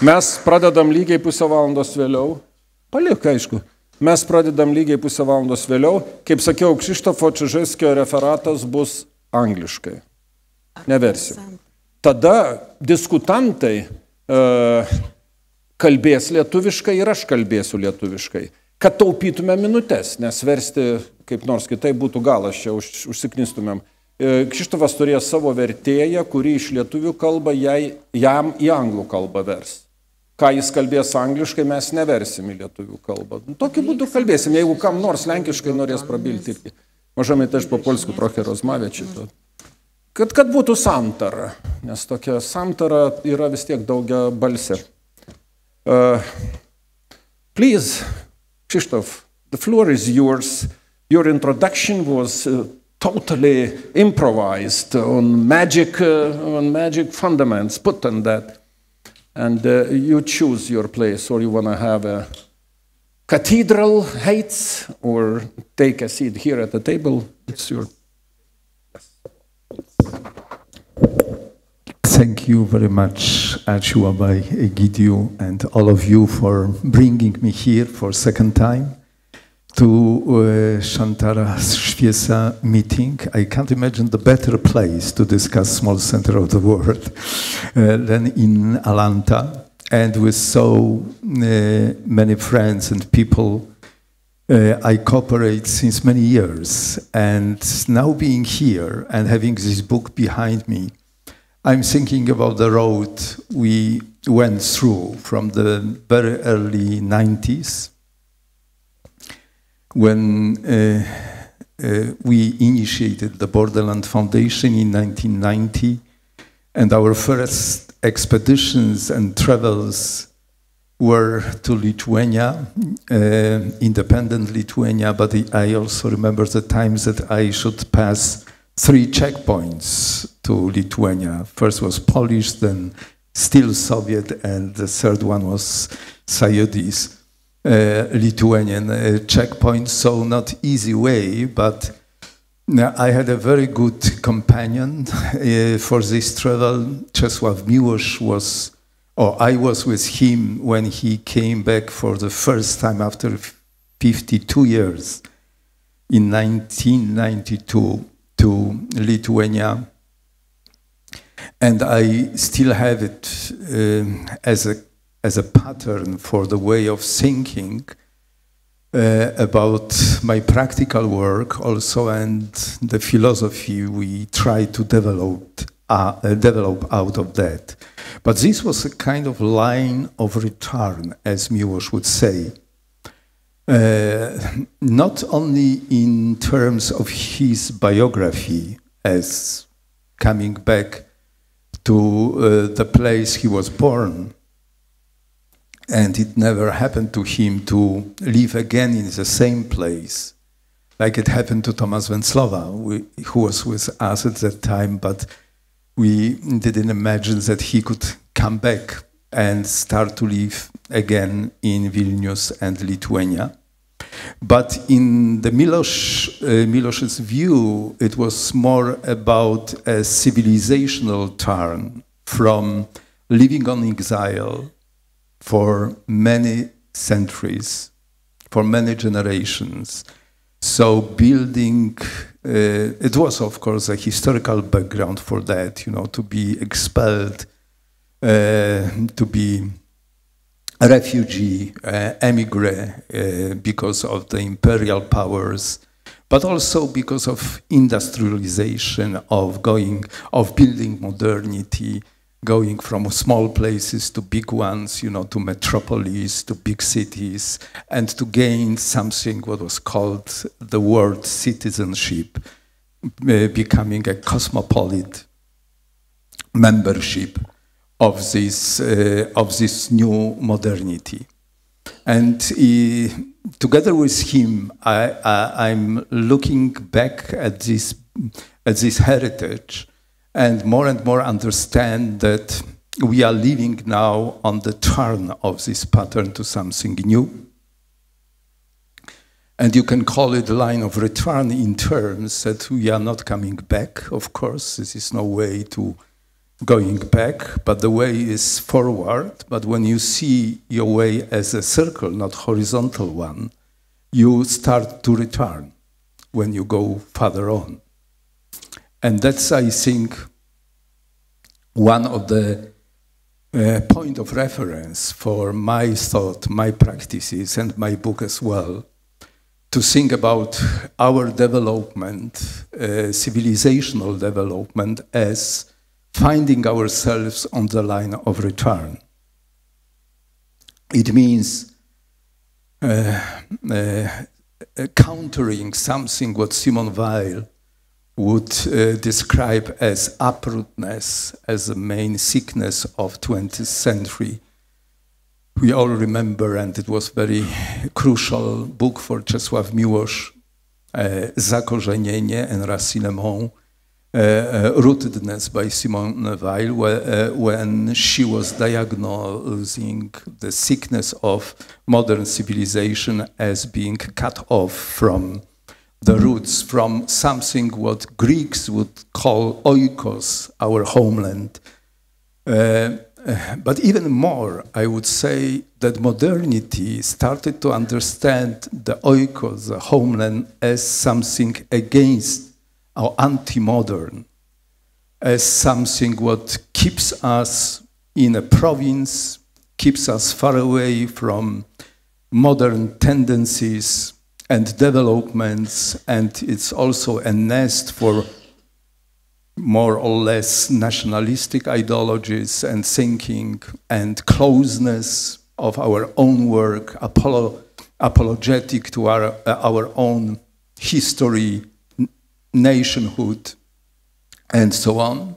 Mes pradedam lygiai pusę valandos vėliau. Palik, aišku. Mes pradedam lygiai pusę valandos vėliau. Kaip sakiau, Krzysztofo Czyżewskio referatas bus angliškai. Neversim. Tada diskutantai kalbės lietuviškai ir aš kalbėsiu lietuviškai. Kad taupytume minutės, nes versti kaip nors kitaip būtų galas, čia užsiknistumėm. Krzysztofas turėjo savo vertėją, kuri iš lietuvių kalbą jam į anglų kalbą vers. Ką jis kalbės angliškai, mes neversim į lietuvių kalbą. Tokiu būdu kalbėsim, jeigu kam nors lenkiškai norės prabilti irgi. Możemy też po polsku trochę rozmawiać. Kad būtų santara, nes tokia santara yra vis tiek daugia balsė. Please, Krzysztof, the floor is yours. Your introduction was totally improvised on magic fundaments, put on that. And you choose your place, or you want to have a cathedral heights, or take a seat here at the table. It's your... Thank you very much, Archie Abai, Egidio, and all of you for bringing me here for a second time to Santara-Šviesa meeting. I can't imagine the better place to discuss small center of the world than in Atlanta. And with so many friends and people, I cooperate since many years. And now being here and having this book behind me, I'm thinking about the road we went through from the very early 90s, when we initiated the Borderland Foundation in 1990, and our first expeditions and travels were to Lithuania, independent Lithuania, but I also remember the times that I should pass 3 checkpoints to Lithuania. First was Polish, then still Soviet, and the third one was Soyuz. Lithuanian checkpoint, so not easy way, but I had a very good companion for this travel. Czesław Miłosz was, or I was with him when he came back for the first time after 52 years in 1992 to Lithuania. And I still have it as a pattern for the way of thinking about my practical work also, and the philosophy we try to develop out of that. But this was a kind of line of return, as Miłosz would say. Not only in terms of his biography as coming back to the place he was born, and it never happened to him to live again in the same place, like it happened to Tomasz Venclova, who was with us at that time, but we didn't imagine that he could come back and start to live again in Vilnius and Lithuania. But in the Milosz's view, it was more about a civilizational turn from living on exile for many centuries, for many generations. So building, it was of course a historical background for that, you know, to be expelled, to be a refugee, emigre, because of the imperial powers, but also because of industrialization, of building modernity, going from small places to big ones, you know, to metropolis, to big cities, and to gain something what was called the world citizenship, becoming a cosmopolitan membership of this new modernity. And together with him, I'm looking back at this heritage, and more understand that we are living now on the turn of this pattern to something new. And you can call it a line of return in terms that we are not coming back, of course. This is no way to going back, but the way is forward. But when you see your way as a circle, not horizontal one, you start to return when you go further on. And that's, I think, one of the point of reference for my thought, my practices, and my book as well, to think about our development, civilizational development, as finding ourselves on the line of return. It means countering something what Simone Weil would describe as uprootedness, as the main sickness of 20th century. We all remember, and it was very crucial book for Czesław Miłosz, Zakorzenienie, and Racinement, Rootedness by Simone Weil, when she was diagnosing the sickness of modern civilization as being cut off from the roots, from something what Greeks would call oikos, our homeland. But even more, I would say that modernity started to understand the oikos, the homeland, as something against or anti-modern, as something what keeps us in a province, keeps us far away from modern tendencies and developments, and it's also a nest for more or less nationalistic ideologies and thinking and closeness of our own work, apologetic to our own history, nationhood, and so on,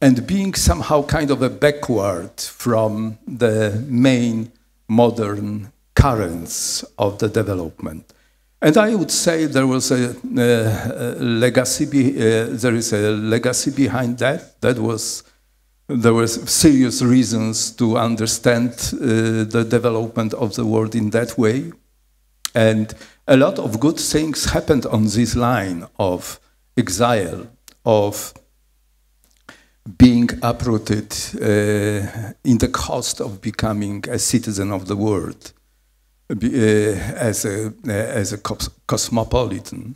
and being somehow kind of a backward from the main modern currents of the development. And I would say there was a legacy. There is a legacy behind that. There were serious reasons to understand the development of the world in that way, and a lot of good things happened on this line of exile, of being uprooted in the cost of becoming a citizen of the world. As a cosmopolitan,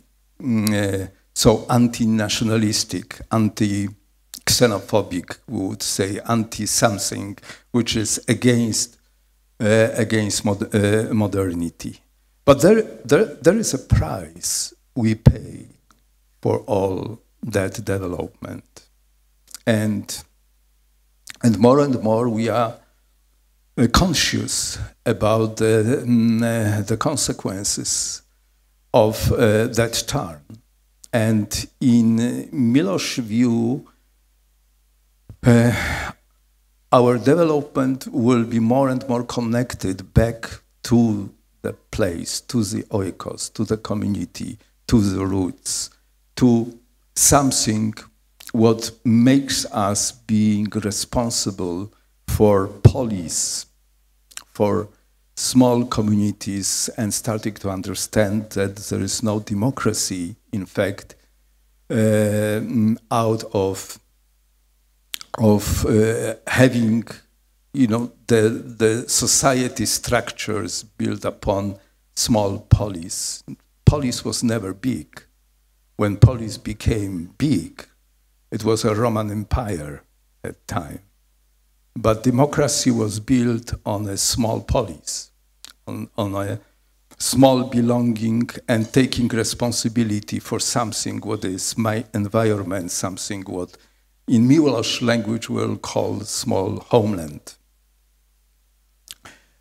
so anti-nationalistic, anti-xenophobic, we would say, anti-something, which is against modernity. But there is a price we pay for all that development, and more we are conscious about the consequences of that turn. And in Milosz's view, our development will be more and more connected back to the place, to the oikos, to the community, to the roots, to something what makes us being responsible for police, for small communities, and starting to understand that there is no democracy, in fact, out of having, the society structures built upon small polis. Polis was never big. When polis became big, it was a Roman Empire at the time. But democracy was built on a small polis, on a small belonging and taking responsibility for something what is my environment, something what in Miłosz language we'll call small homeland.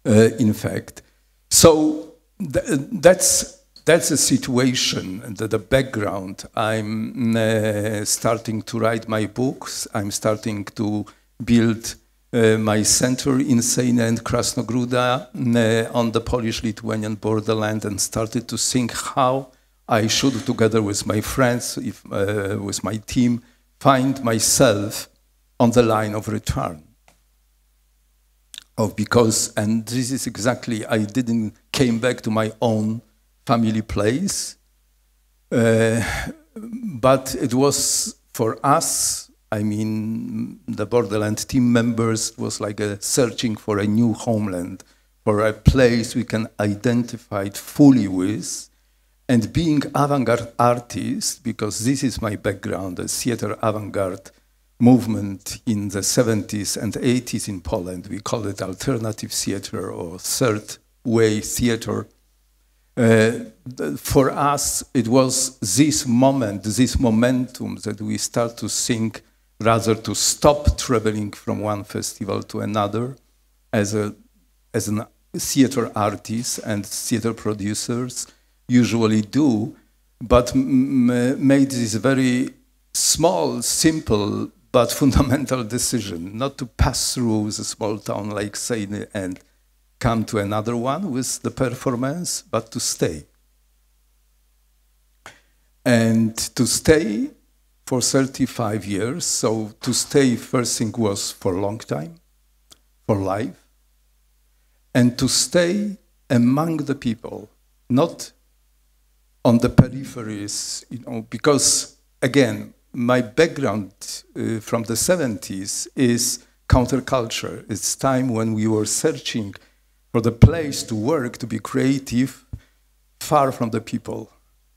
In fact, so that's a situation, the background. I'm starting to write my books. I'm starting to build my center in Sejna and Krasnogróda on the Polish-Lithuanian borderland, and started to think how I should, together with my friends, with my team, find myself on the line of return. Because, and this is exactly, I didn't came back to my own family place, but it was for us I mean, the Borderland team members was like a searching for a new homeland, for a place we can identify it fully with. And being avant-garde artist, because this is my background, the theater avant-garde movement in the 70s and 80s in Poland, we call it alternative theater or third way theater. For us, it was this moment, this momentum that we start to think rather to stop traveling from one festival to another as an theater artist and theater producers usually do, but made this very small, simple, but fundamental decision not to pass through the small town like Seine and come to another one with the performance, but to stay. And to stay for 35 years, so to stay, first thing was for a long time, for life, and to stay among the people, not on the peripheries, you know, because, again, my background from the 70s is counterculture. It's time when we were searching for the place to work, to be creative, far from the people.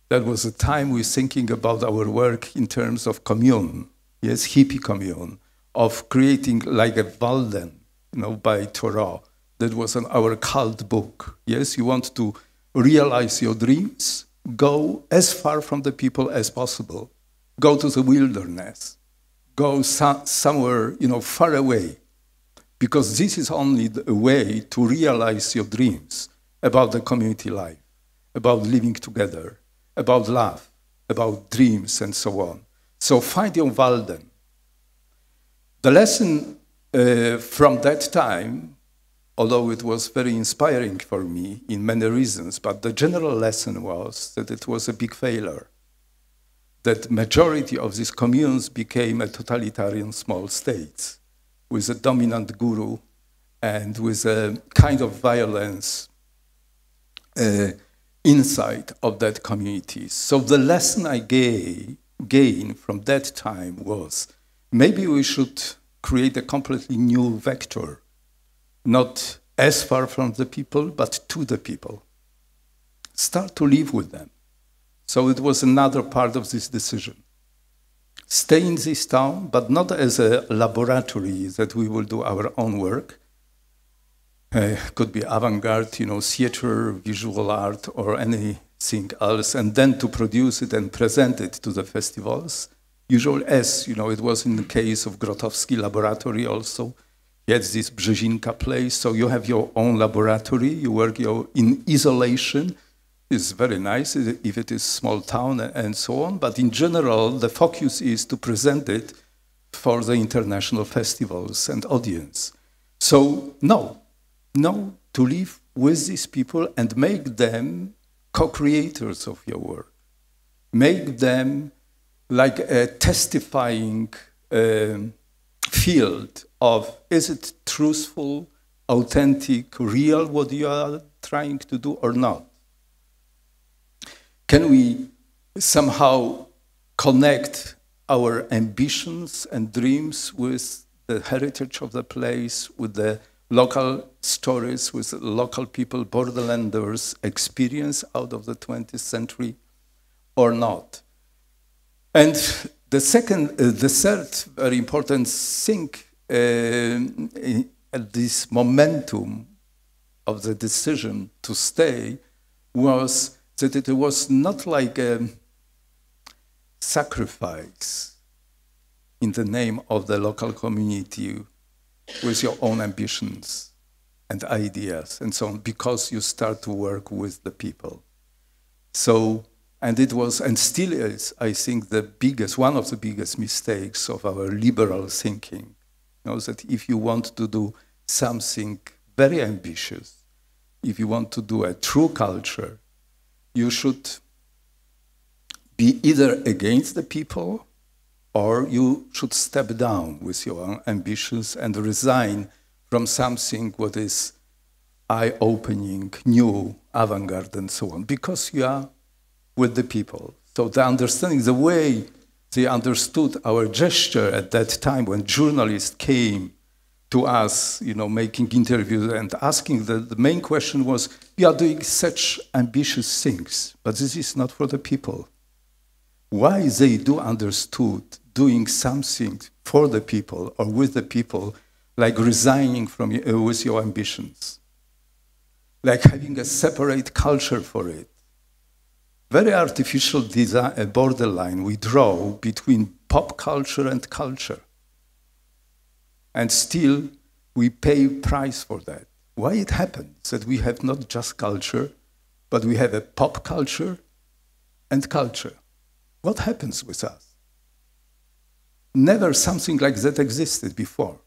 That was a time we were thinking about our work in terms of commune, yes, hippie commune, of creating like a Walden, you know, by Thoreau. That was our cult book. Yes, you want to realize your dreams, go as far from the people as possible. Go to the wilderness. Go somewhere, you know, far away. Because this is only a way to realize your dreams about the community life, about living together, about love, about dreams, and so on. So find your Walden. The lesson from that time, although it was very inspiring for me in many reasons, but the general lesson was that it was a big failure. That majority of these communes became a totalitarian small states with a dominant guru and with a kind of violence inside of that community. So the lesson I gained from that time was maybe we should create a completely new vector, not as far from the people, but to the people. Start to live with them. So it was another part of this decision. Stay in this town, but not as a laboratory that we will do our own work. Could be avant-garde, you know, theater, visual art, or anything else, and then to produce it and present it to the festivals. Usually, as you know, it was in the case of Grotowski Laboratory also. It's this Brzezinka place, so you have your own laboratory, you work in isolation. It's very nice if it is small town and so on, but in general, the focus is to present it for the international festivals and audience. So no, to live with these people and make them co-creators of your work. Make them like a testifying field of, is it truthful, authentic, real, what you are trying to do or not? Can we somehow connect our ambitions and dreams with the heritage of the place, with the local stories, with local people, borderlanders' experience out of the 20th century, or not? And the third very important thing at this momentum of the decision to stay was that it was not like a sacrifice in the name of the local community with your own ambitions and ideas and so on, because you start to work with the people. So, and it was, and still is, I think, one of the biggest mistakes of our liberal thinking, you know, that if you want to do something very ambitious, if you want to do a true culture, you should be either against the people or you should step down with your own ambitions and resign from something what is eye-opening, new, avant-garde, and so on, because you are with the people. So the understanding, the way They understood our gesture at that time when journalists came to us, making interviews and asking. The main question was, we are doing such ambitious things, but this is not for the people. Why they do understood doing something for the people or with the people, like resigning from with your ambitions, like having a separate culture for it. Very artificial design, borderline we draw between pop culture and culture. And still, we pay price for that. Why it happens that we have not just culture, but we have a pop culture and culture? What happens with us? Never something like that existed before.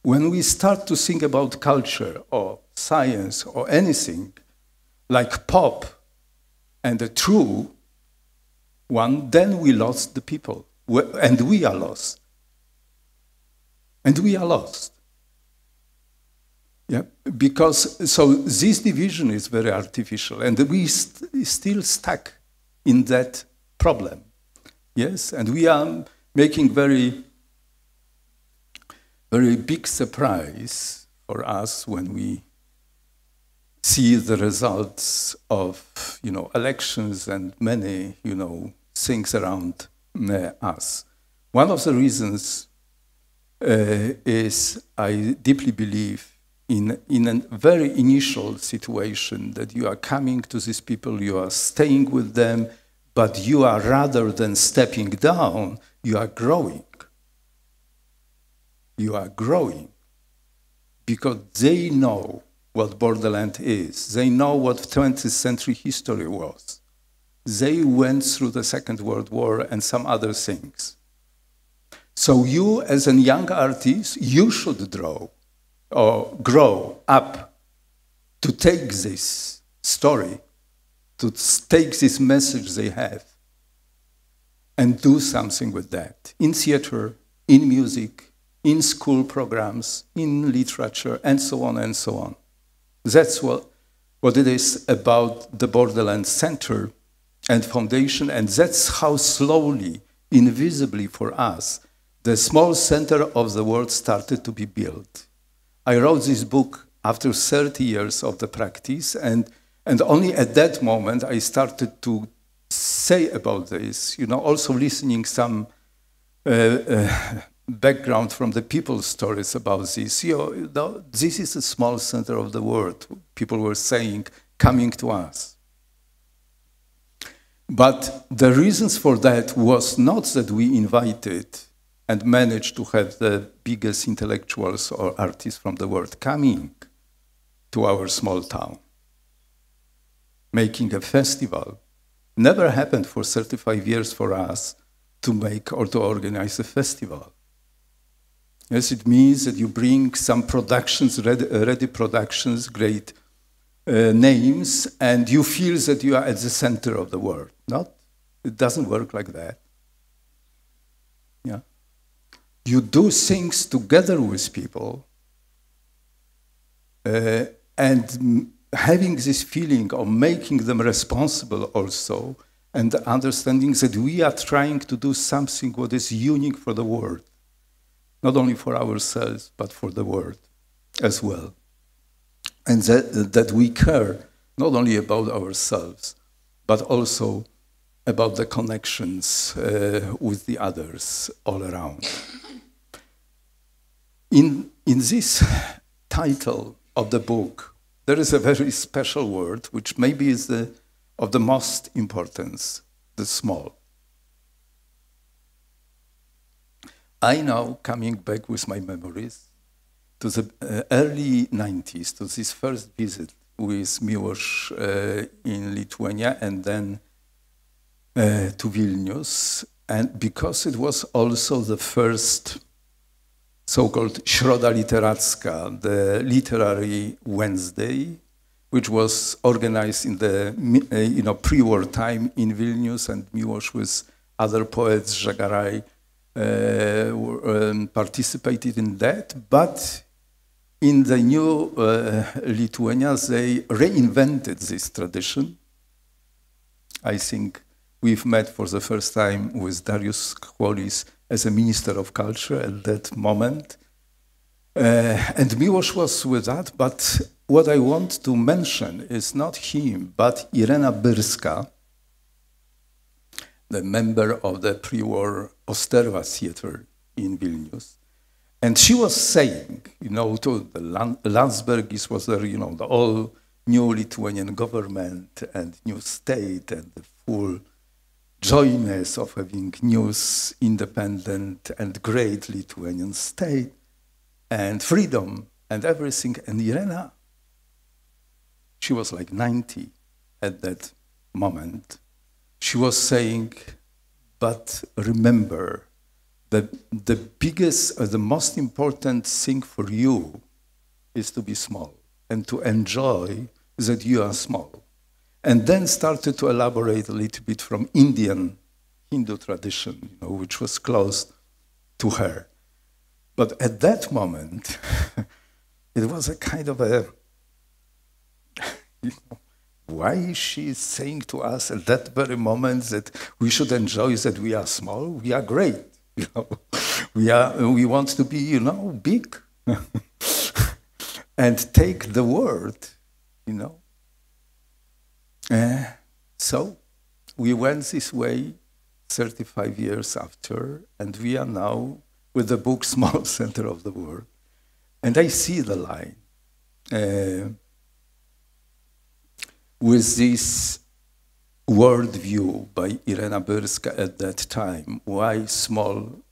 When we start to think about culture or science or anything like pop and a true one, then we lost the people. And we are lost. And we are lost. Yeah, because so this division is very artificial, and we still stuck in that problem. Yes, and we are making very, very big surprise for us when we see the results of elections and many things around us. One of the reasons is I deeply believe in a very initial situation that you are coming to these people, you are staying with them, but you are, rather than stepping down, you are growing. You are growing because they know what borderland is. They know what 20th century history was. They went through the Second World War and some other things. So you, as a young artist, you should draw or grow up to take this story, to take this message they have, and do something with that in theater, in music, in school programs, in literature, and so on and so on. That's what it is about the Borderland Center and Foundation, and that's how slowly, invisibly for us, the small center of the world started to be built. I wrote this book after 30 years of the practice, and only at that moment I started to say about this, also listening some background from the people's stories about this. This is a small center of the world, people were saying, coming to us. But the reasons for that was not that we invited and managed to have the biggest intellectuals or artists from the world coming to our small town. Making a festival never happened for 35 years for us to make or to organize a festival. Yes, it means that you bring some productions, ready productions, great names, and you feel that you are at the center of the world. It doesn't work like that. Yeah. You do things together with people, and having this feeling of making them responsible also, and understanding that we are trying to do something what is unique for the world, not only for ourselves, but for the world as well. And that we care not only about ourselves, but also about the connections with the others all around. In this title of the book, there is a very special word, which maybe is of the most importance, the small. I now, coming back with my memories to the early 90s, to this first visit with Miłosz in Lithuania and then to Vilnius, and because it was also the first so-called Środa Literacka, the literary Wednesday, which was organized in the pre-war time in Vilnius, and Miłosz with other poets, Żagaray, participated in that. But in the new Lithuania, they reinvented this tradition. I think We've met for the first time with Dariusz Chwolis as a Minister of Culture at that moment. And Miłosz was with that, but what I want to mention is not him, but Irena Byrska, the member of the pre-war Osterwa Theater in Vilnius. And she was saying, you know, to the Landsbergis was there, you know, the all new Lithuanian government and new state and the full joyness of having new, independent and great Lithuanian state and freedom and everything. And Irena, she was like 90 at that moment. She was saying, but remember, the biggest, the most important thing for you is to be small and to enjoy that you are small. And then started to elaborate a little bit from Indian Hindu tradition, you know, which was close to her. But at that moment, it was a kind of a, you know, why is she saying to us at that very moment that we should enjoy that we are small? We are great, you know. We want to be, you know, big and take the word, you know. So we went this way 35 years after, and we are now with the book Small Center of the World. And I see the line. With this worldview by Irena Byrska at that time, why small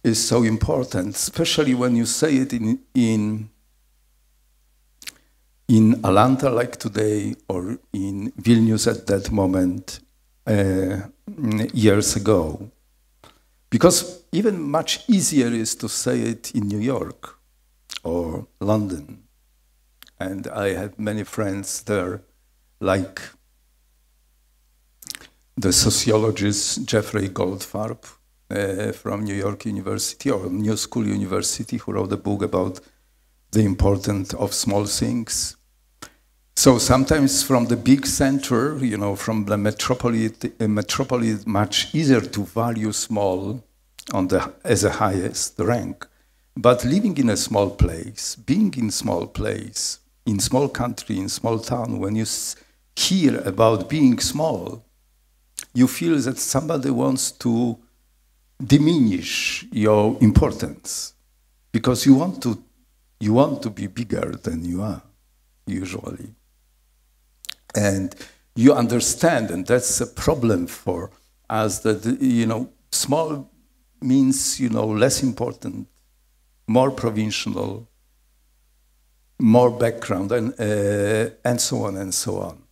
is so important, especially when you say it in Atlanta like today, or in Vilnius at that moment, years ago. Because even much easier is to say it in New York or London. And I have many friends there, like the sociologist Jeffrey Goldfarb from New York University or New School University, who wrote a book about the importance of small things. So sometimes from the big center, you know, from the metropolis, much easier to value small as a highest rank. But living in a small place, being in small place, in small country, in small town, when you hear about being small, you feel that somebody wants to diminish your importance because you want to be bigger than you are, usually. And you understand, and that's a problem for us, that, you know, small means, you know, less important, more provincial, more background, and so on and so on.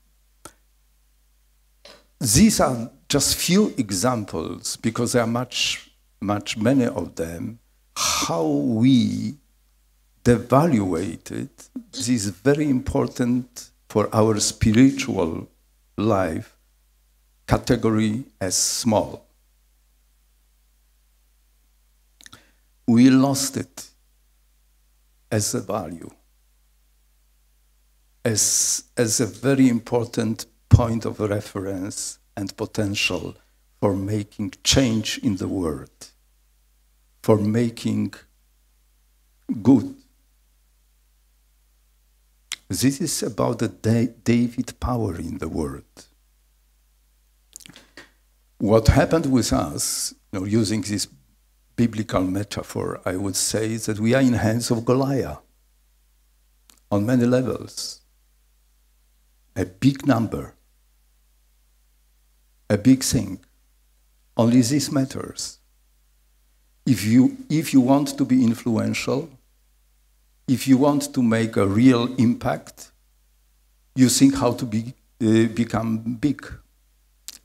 These are just few examples, because there are many of them, how we devaluated this very important for our spiritual life category as small. We lost it as a value, as a very important point of reference and potential for making change in the world, for making good. This is about the David power in the world. What happened with us, you know, using this biblical metaphor, I would say that we are in hands of Goliath on many levels. A big number, a big thing. Only this matters. If you want to be influential, if you want to make a real impact, you think how to become big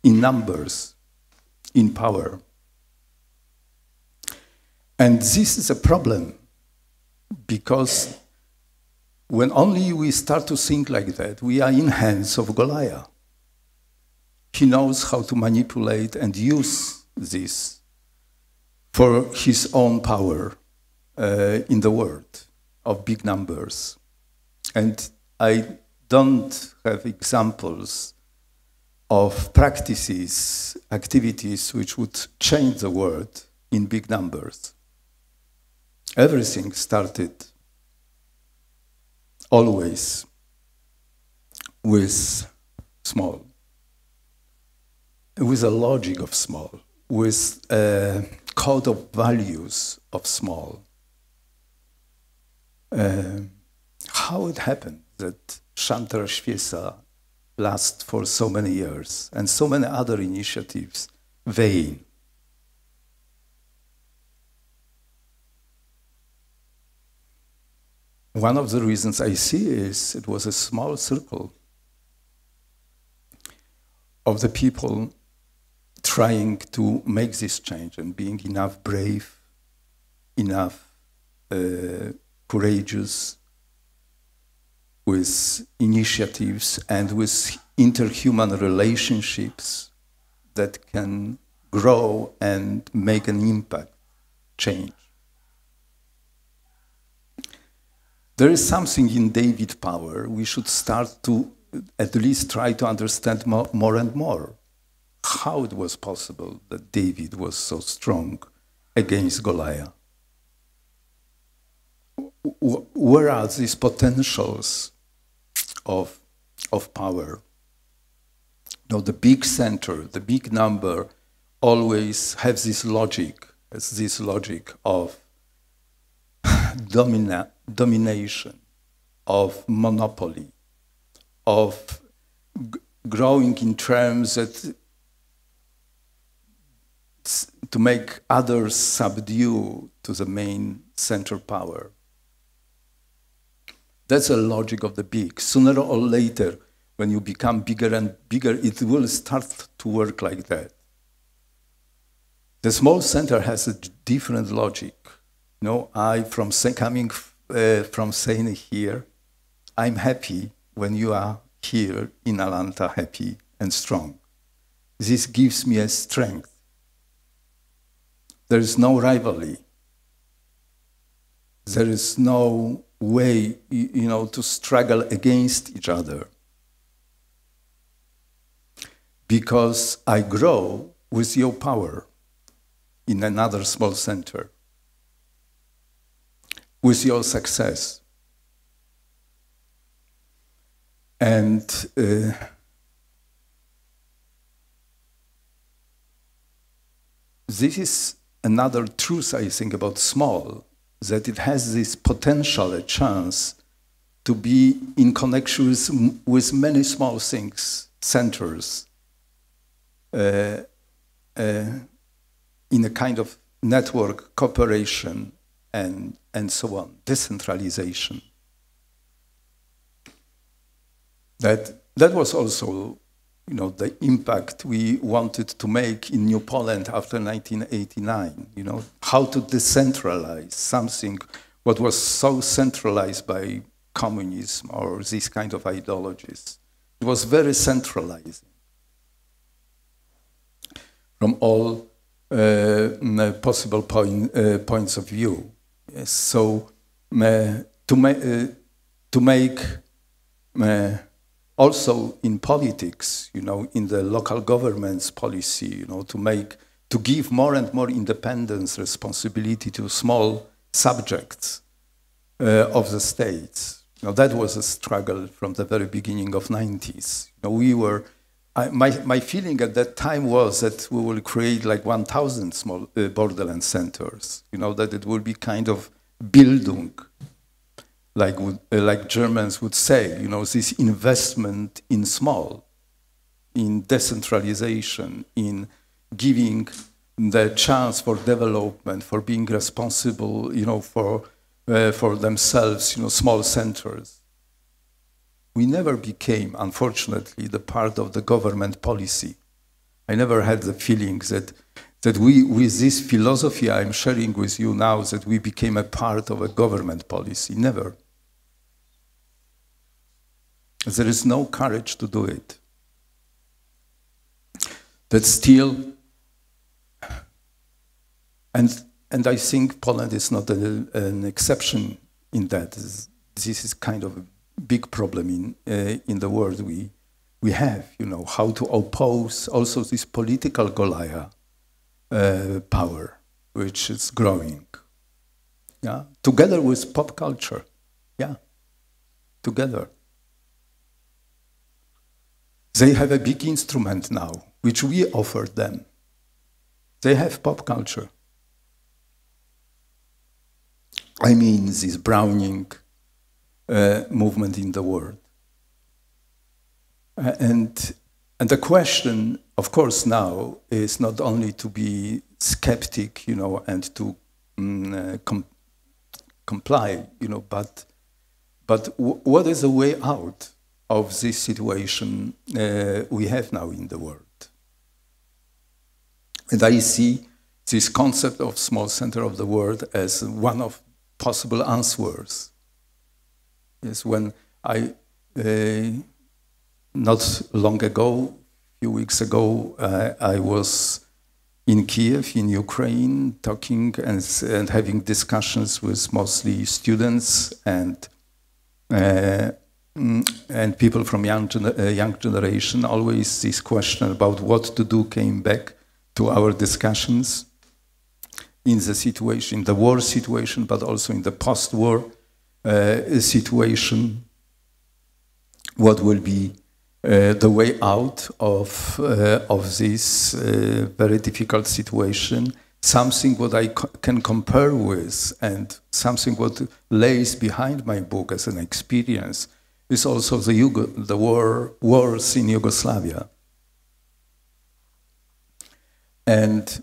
in numbers, in power. And this is a problem, because when only we start to think like that, we are in hands of Goliath. He knows how to manipulate and use this for his own power in the world of big numbers. And I don't have examples of practices, activities which would change the world in big numbers. Everything started always with small, with a logic of small, with a code of values of small. How it happened that Santara-Šviesa lasts for so many years and so many other initiatives vain. One of the reasons I see is it was a small circle of the people trying to make this change and being enough brave, enough courageous, with initiatives and with interhuman relationships that can grow and make an impact, change. There is something in David power we should start to at least try to understand more and more. How it was possible that David was so strong against Goliath. Where are these potentials of power? No, the big center, the big number always has this logic of domination, of monopoly, of growing in terms that to make others subdue to the main center power. That's the logic of the big. Sooner or later, when you become bigger and bigger, it will start to work like that. The small center has a different logic. You know, coming from saying here, I'm happy when you are here in Atlanta, happy and strong. This gives me a strength. There is no rivalry. There is no way, to struggle against each other. Because I grow with your power in another small center, with your success. And this is another truth, I think, about small, that it has this potential, a chance to be in connection with many small things, centers, in a kind of network, cooperation, and so on, decentralization. That was also, the impact we wanted to make in New Poland after 1989. How to decentralize something what was so centralized by communism or these kind of ideologies. It was very centralizing from all possible points of view. Yes, so to make also in politics, in the local government's policy, to give more and more independence, responsibility to small subjects of the states. That was a struggle from the very beginning of 90s. My feeling at that time was that we will create like 1,000 small borderland centers. That it will be kind of Bildung, like Germans would say, this investment in small, in decentralization, in giving the chance for development, for being responsible, for themselves, small centers. We never became, unfortunately, the part of the government policy. I never had the feeling that we, with this philosophy I'm sharing with you now, that we became a part of a government policy. Never. There is no courage to do it. But still, and I think Poland is not an exception in that. This is kind of a big problem in the world we have, you know, how to oppose also this political Goliath power, which is growing. Yeah, together with pop culture. Yeah, together. They have a big instrument now, which we offer them. They have pop culture. I mean, this Browning movement in the world. And the question, of course, now is not only to be skeptic, you know, and to comply, you know, but what is the way out of this situation we have now in the world? And I see this concept of small center of the world as one of possible answers. Yes, when I, not long ago, a few weeks ago, I was in Kiev, in Ukraine, talking and having discussions with mostly students and people from young generation. Always this question about what to do came back to our discussions in the situation, the war situation, but also in the post-war situation. What will be the way out of this very difficult situation? Something what I can compare with, and something what lays behind my book as an experience is also the wars in Yugoslavia. And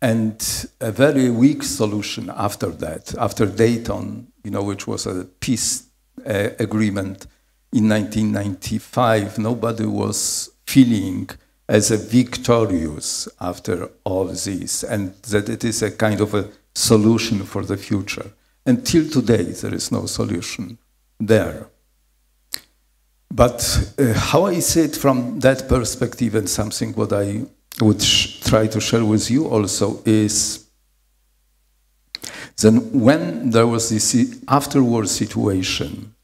a very weak solution after that, after Dayton, you know, which was a peace agreement in 1995, nobody was feeling as a victorious after all this, and that it is a kind of a solution for the future. Until today, there is no solution there. But how I see it from that perspective, and something what I would try to share with you also, is then when there was this afterward situation,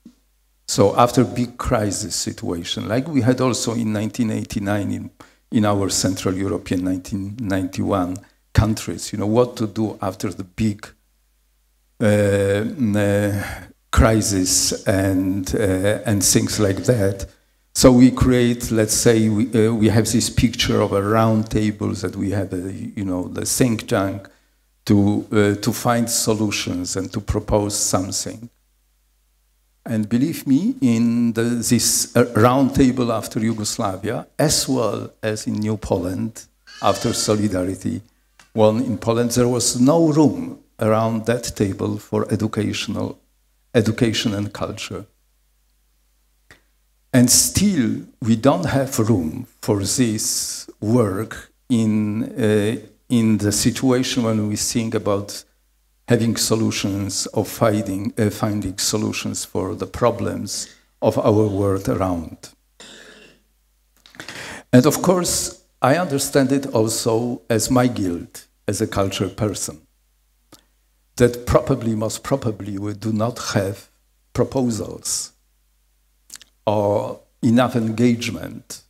so after big crisis situation, like we had also in 1989 in our Central European 1991 countries, you know, what to do after the big crisis and things like that. So we create, let's say, we have this picture of a round table that we have, you know, the think tank to find solutions and to propose something. And believe me, in this round table after Yugoslavia, as well as in New Poland, after Solidarity won in Poland, there was no room around that table for education and culture. And still, we don't have room for this work in the situation when we think about having solutions, of finding solutions for the problems of our world around. And of course, I understand it also as my guilt as a culture person, that most probably we do not have proposals or enough engagement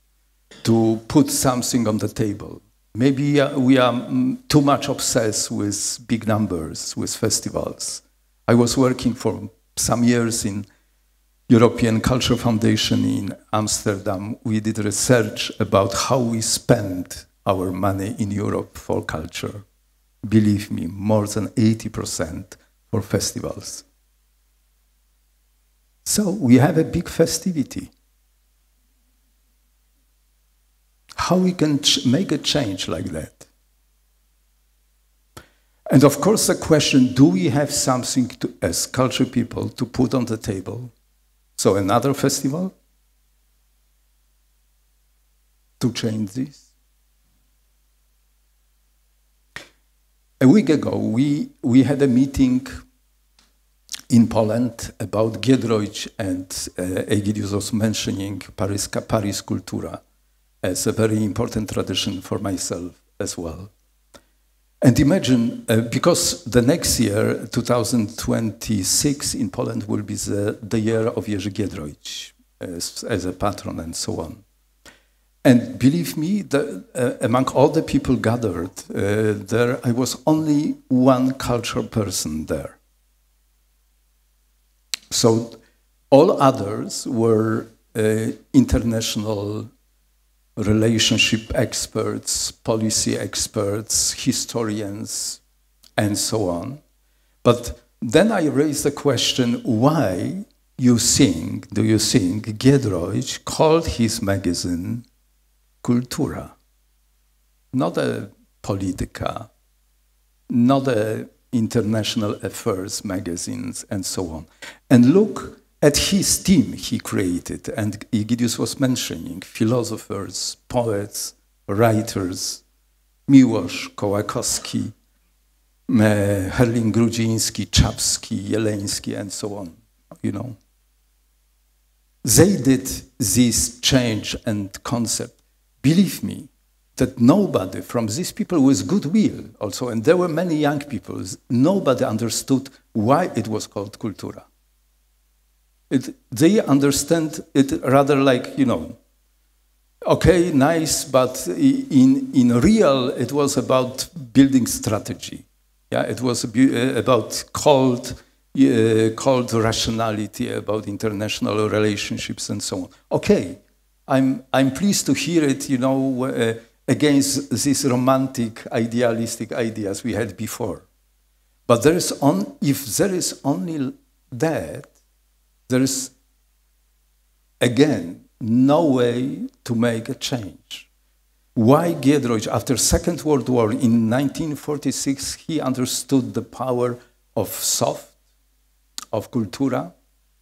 to put something on the table. Maybe we are too much obsessed with big numbers, with festivals. I was working for some years in European Culture Foundation in Amsterdam. We did research about how we spend our money in Europe for culture. Believe me, more than 80% for festivals. So we have a big festivity. How we can make a change like that? And of course the question, do we have something as culture people to put on the table? So another festival to change this? A week ago, we had a meeting in Poland about Giedroyć, and Egidius was mentioning Paris Kultura as a very important tradition for myself as well. And imagine, because the next year, 2026, in Poland will be the year of Jerzy Giedroyć. as a patron and so on. And believe me, among all the people gathered there, I was only one cultural person there. So all others were international relationship experts, policy experts, historians, and so on. But then I raised the question, why do you think Giedroyć called his magazine Kultura? Not a Politica, not a international affairs magazines, and so on. And look at his team he created, and Egidius was mentioning philosophers, poets, writers, Miłosz, Kołakowski, Herling-Grudziński, Czapski, Jeleński, and so on, you know. They did this change and concept. Believe me, that nobody from these people with goodwill also, and there were many young people, nobody understood why it was called Kultura. They understand it rather like, you know, okay, nice, but in real, it was about building strategy. Yeah, it was about cold rationality, about international relationships and so on. Okay, I'm pleased to hear it, you know, against these romantic, idealistic ideas we had before. But if there is only that, there is, again, no way to make a change. Why Giedroyć, after Second World War, in 1946, he understood the power of of Kultura,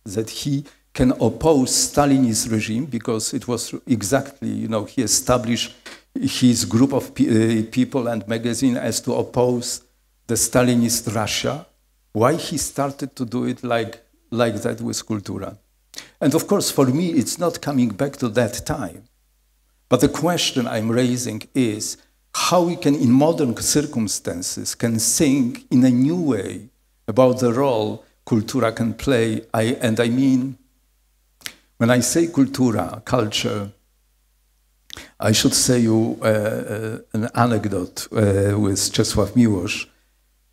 that he can oppose Stalinist regime, because it was exactly, you know, he established his group of people and magazine as to oppose the Stalinist Russia. Why he started to do it like that with Kultura? And of course, for me, it's not coming back to that time. But the question I'm raising is how we can, in modern circumstances, can think in a new way about the role Kultura can play. And I mean, when I say Kultura, culture, I should say you an anecdote with Czesław Miłosz,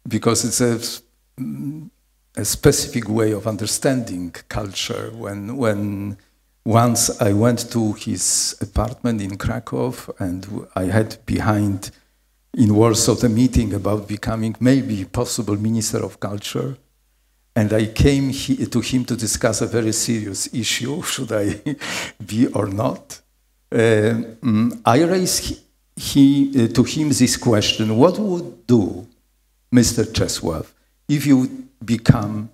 because it's a specific way of understanding culture. When once I went to his apartment in Krakow, and I had behind in Warsaw the meeting about becoming maybe possible Minister of Culture, and I came to him to discuss a very serious issue, should I be or not. I raised to him this question: what would do, Mr. Czesław, if you become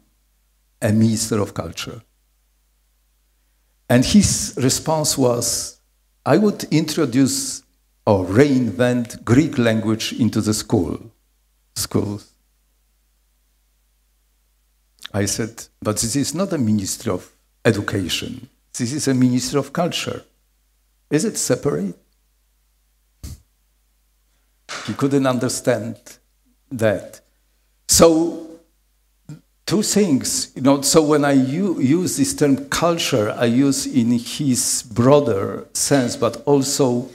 a Minister of Culture? And his response was, I would introduce or reinvent Greek language into the schools. I said, but this is not a Ministry of Education. This is a Ministry of Culture. Is it separate? He couldn't understand that. So, two things, you know, so when I use this term culture, I use in his broader sense, but also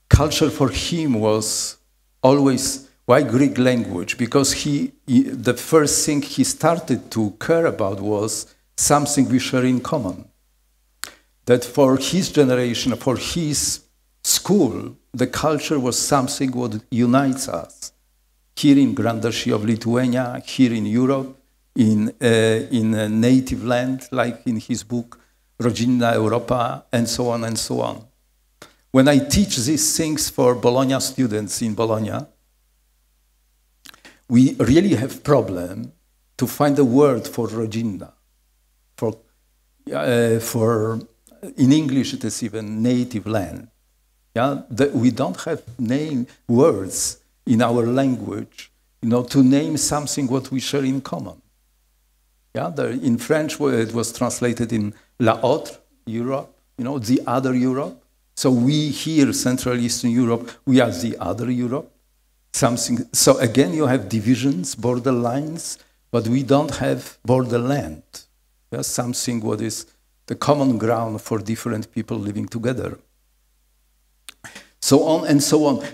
culture for him was always, why Greek language? Because the first thing he started to care about was something we share in common. That for his generation, for his school, the culture was something what unites us. Here in Grand Duchy of Lithuania, here in Europe, in a native land, like in his book, Rodzinna Europa, and so on and so on. When I teach these things for Bologna students in Bologna, we really have problem to find a word for rodzinna. In English, it is even native land. Yeah, we don't have words in our language, you know, to name something what we share in common. Yeah, in French, it was translated in la autre Europe, you know, the other Europe. So we here, Central Eastern Europe, we are the other Europe. So again, you have divisions, border lines, but we don't have borderland. Yeah, something what is the common ground for different people living together. So on and so on.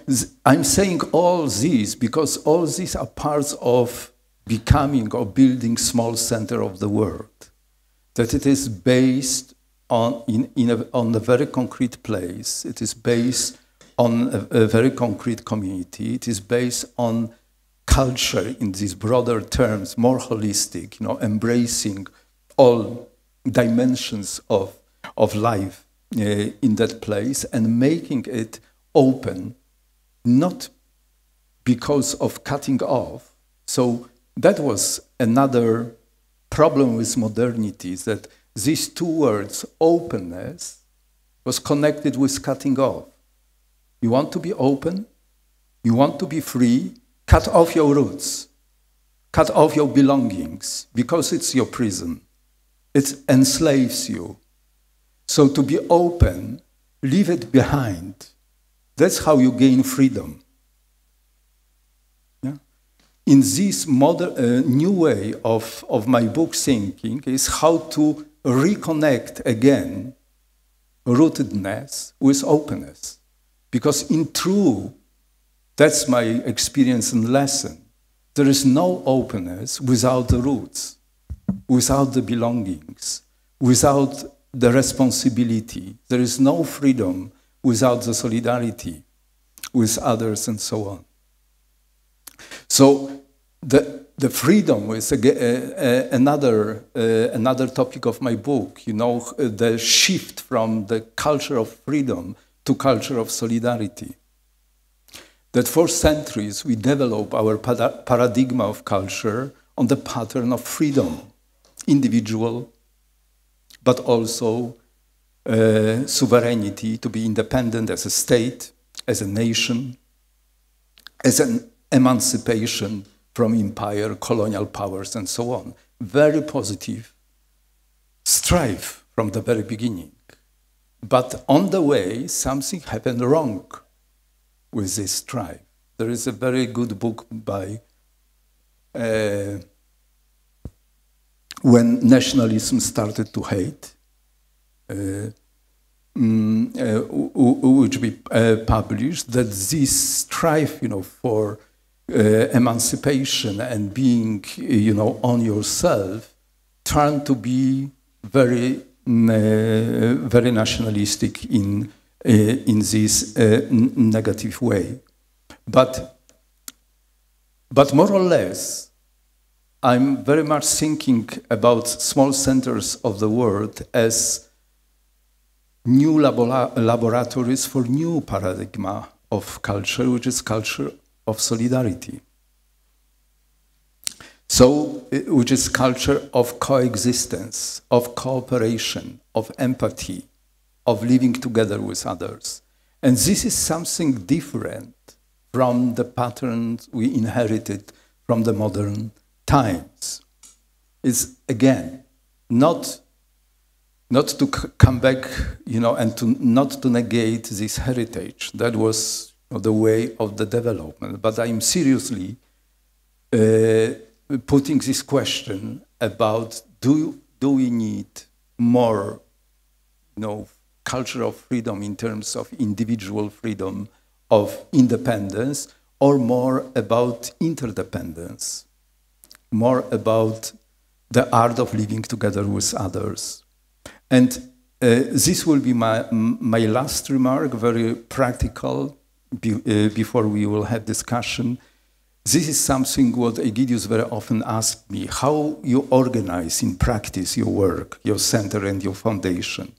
I'm saying all these because all these are parts of becoming or building small center of the world. That it is based on a very concrete place. It is based on a very concrete community. It is based on culture in these broader terms, more holistic, embracing all dimensions of life in that place and making it open, not because of cutting off. So that was another problem with modernity, is that these two words, openness, was connected with cutting off. You want to be open, you want to be free, cut off your roots, cut off your belongings, because it's your prison. It enslaves you. So to be open, leave it behind. That's how you gain freedom. Yeah? In this modern, new way of my book thinking is how to reconnect again rootedness with openness. Because in truth, that's my experience and lesson. There is no openness without the roots, without the belongings, without the responsibility. There is no freedom without the solidarity with others and so on. So the freedom is another topic of my book, the shift from the culture of freedom to culture of solidarity. That for centuries we develop our paradigm of culture on the pattern of freedom, individual, but also sovereignty, to be independent as a state, as a nation, as an emancipation from empire, colonial powers, and so on. Very positive strive from the very beginning. But on the way, something happened wrong with this strive. There is a very good book by When Nationalism Started to Hate, which we published, that this strive, for emancipation and being, on yourself, turned to be very, very nationalistic in this negative way. But more or less, I'm very much thinking about small centers of the world as new laboratories for new paradigm of culture, which is culture of solidarity. So, which is culture of coexistence, of cooperation, of empathy, of living together with others. And this is something different from the patterns we inherited from the modern times. It's, again, not to come back, and not to negate this heritage. That was the way of the development. But I'm seriously putting this question about do we need more, culture of freedom in terms of individual freedom, of independence, or more about interdependence, more about the art of living together with others. And this will be my last remark, very practical, before we will have discussion. This is something what Egidius very often asked me, how you organize in practice your work, your center and your foundation.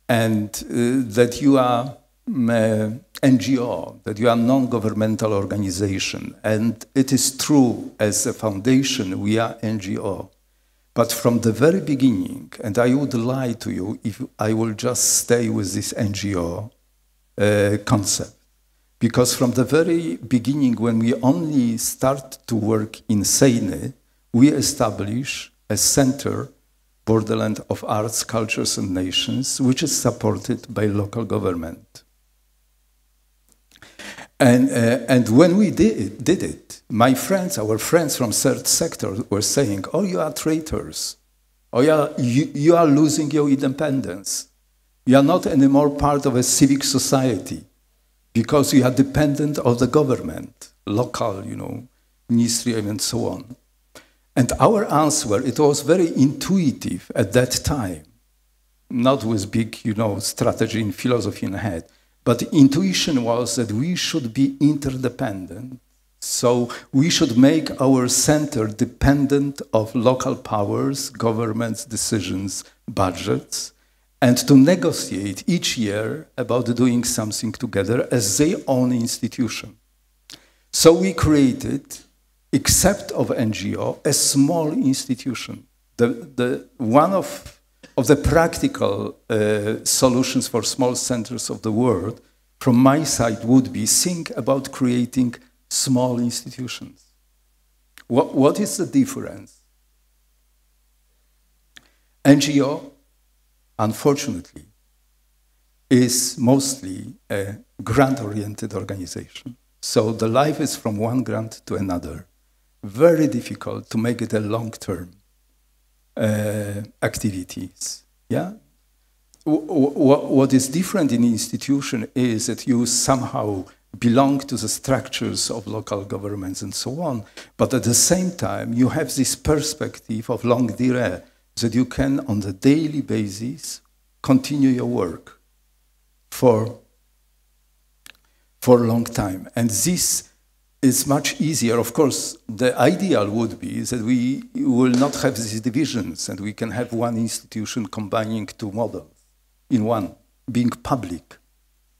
And that you are NGO, that you are non-governmental organization. And it is true, as a foundation, we are NGO. But from the very beginning, and I would lie to you if I will just stay with this NGO concept, because from the very beginning, when we only start to work in Sejny, we establish a center, Borderland of Arts, Cultures and Nations, which is supported by local government. And when we did it, my friends, our friends from third sector were saying, oh, you are traitors. Oh yeah, you are losing your independence. You are not anymore part of a civic society because you are dependent of the government, local, ministry and so on. And our answer, it was very intuitive at that time, not with big, strategy and philosophy in head, but the intuition was that we should be interdependent. So we should make our center dependent of local powers, governments, decisions, budgets, and to negotiate each year about doing something together as their own institution. So we created, except of NGO, a small institution. One of the practical solutions for small centers of the world, from my side, would be think about creating small institutions. What is the difference? NGO, unfortunately, is mostly a grant-oriented organization. So the life is from one grant to another. Very difficult to make it a long-term activities. Yeah. What is different in institution is that you somehow belong to the structures of local governments and so on, but at the same time you have this perspective of longue durée that you can, on the daily basis, continue your work for a long time. And this is much easier. Of course, the ideal would be that we will not have these divisions and we can have one institution combining two models in one, being public.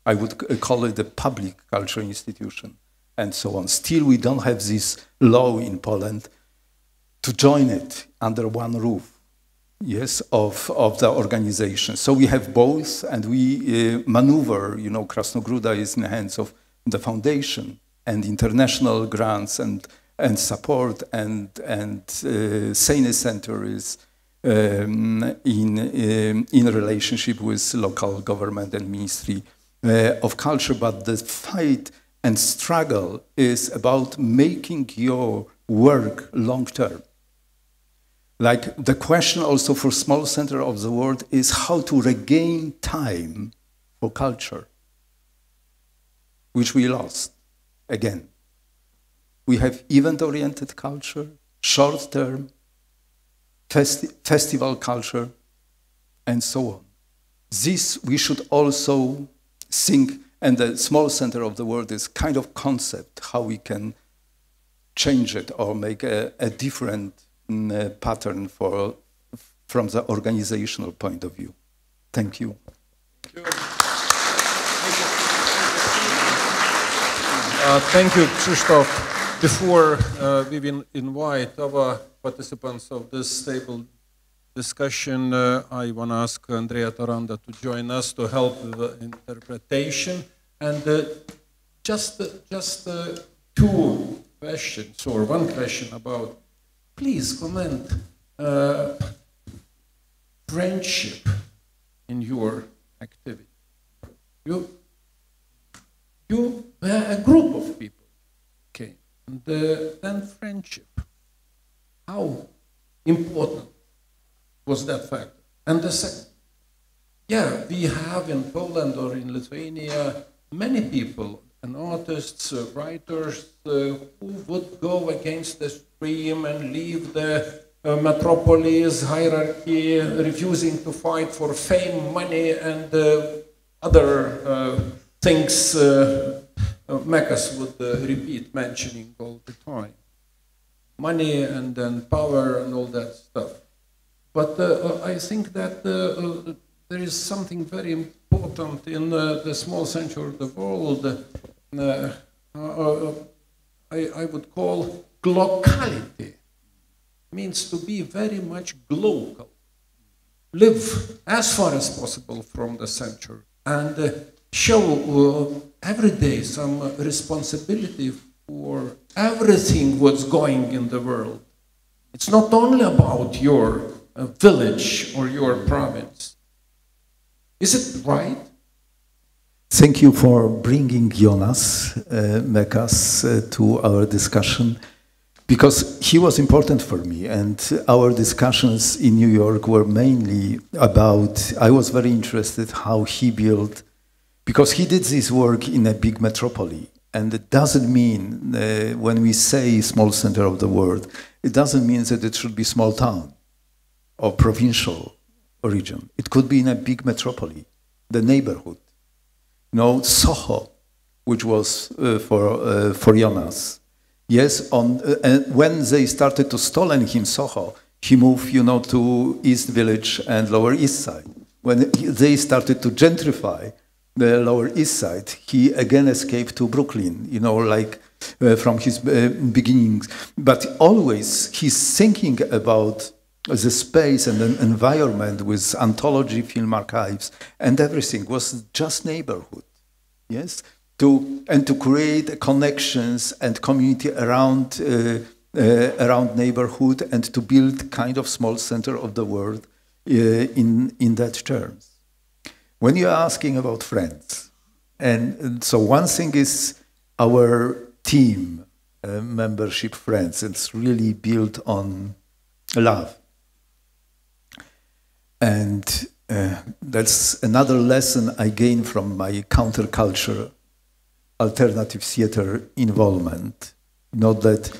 I would call it a public culture institution and so on. Still, we don't have this law in Poland to join it under one roof, yes, of the organization. So we have both and we maneuver, Krasnogruda is in the hands of the foundation and international grants and support and Sejny Center is in relationship with local government and Ministry of Culture, but the fight and struggle is about making your work long-term. Like the question also for small center of the world is how to regain time for culture, which we lost again. We have event-oriented culture, short-term, festival culture, and so on. This we should also think, and the small center of the world is kind of concept, how we can change it or make a different pattern from the organizational point of view. Thank you. Thank you. Thank you, Krzysztof. Before we will invite our participants of this table discussion, I want to ask Andrea Taranda to join us to help with the interpretation. And just two questions, or one question about, please comment friendship in your activity. You a group of people came, and then friendship. How important was that factor? And the second, yeah, we have in Poland or in Lithuania many people, and artists, writers, who would go against the stream and leave the metropolis hierarchy, refusing to fight for fame, money, and other things Mekas would repeat, mentioning all the time. Money and then power and all that stuff. But I think that there is something very important in the small center of the world. I would call glocality. Means to be very much global. Live as far as possible from the center and show every day some responsibility for everything what's going in the world. It's not only about your village or your province. Is it right? Thank you for bringing Jonas Mekas to our discussion. because he was important for me, and our discussions in New York were mainly about, I was very interested how he built, because he did this work in a big metropolis. And it doesn't mean, when we say small center of the world, it doesn't mean that it should be small town or provincial region. It could be in a big metropolis, the neighborhood. You know, Soho, which was for Jonas. Yes, and when they started to stolen him Soho, he moved, you know, to East Village and Lower East Side. When they started to gentrify the Lower East Side, he again escaped to Brooklyn, you know, like from his beginnings. But always he's thinking about the space and the environment with anthology, film archives, and everything was just neighborhood, yes? And to create connections and community around neighborhood and to build kind of small center of the world in that terms. When you're asking about friends, and so one thing is our team membership friends, it's really built on love. And that's another lesson I gained from my counterculture, alternative theater involvement. Not that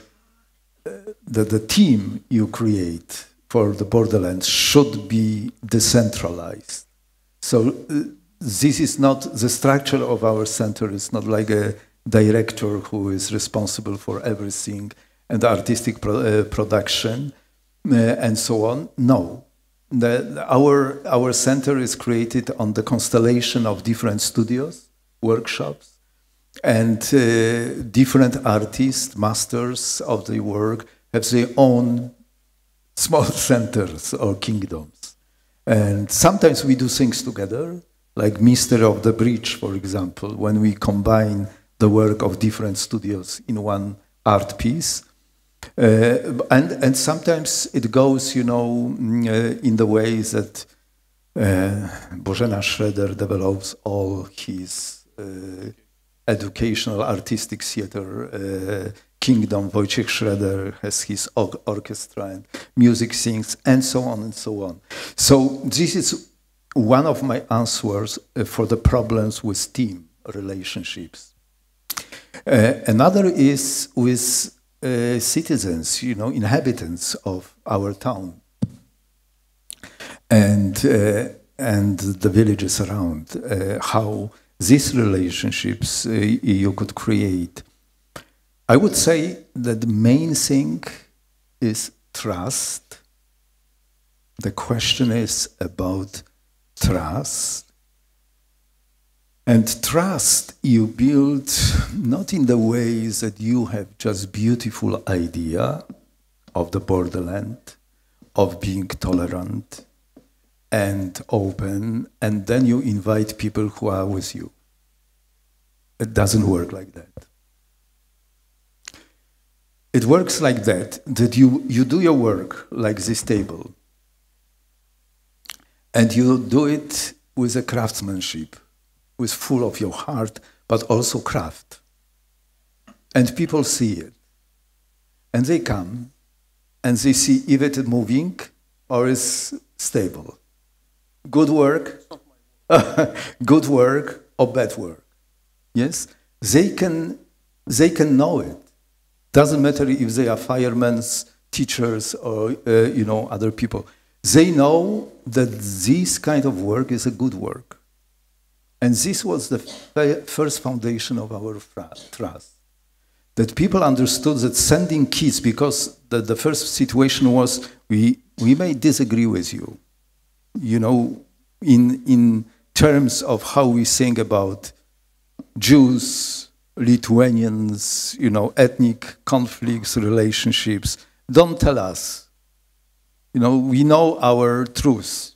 the team you create for the borderlands should be decentralized. So this is not the structure of our center. It's not like a director who is responsible for everything and artistic production and so on. No, our center is created on the constellation of different studios, workshops, and different artists, masters of the work, have their own small centers or kingdoms. And sometimes we do things together, like Mystery of the Bridge, for example, when we combine the work of different studios in one art piece. And sometimes it goes, you know, in the way that Bożena Schroeder develops all his educational, artistic theater kingdom. Wojciech Schroeder has his orchestra and music sings, and so on and so on. So this is one of my answers for the problems with team relationships. Another is with citizens, you know, inhabitants of our town and the villages around, how these relationships you could create. I would say that the main thing is trust. The question is about trust. And trust you build not in the ways that you have just beautiful idea of the borderland, of being tolerant and open, and then you invite people who are with you. It doesn't work like that. It works like that you do your work like this table, and you do it with a craftsmanship, with full of your heart, but also craft. And people see it. And they come, and they see if it's moving or is stable. Good work, good work or bad work. Yes? They can know it. Doesn't matter if they are firemen, teachers, or you know, other people. They know that this kind of work is a good work. And this was the first foundation of our trust. That people understood that sending kids, because the first situation was, we may disagree with you, you know, in terms of how we think about Jews, Lithuanians, you know, ethnic conflicts, relationships. Don't tell us. You know, we know our truth.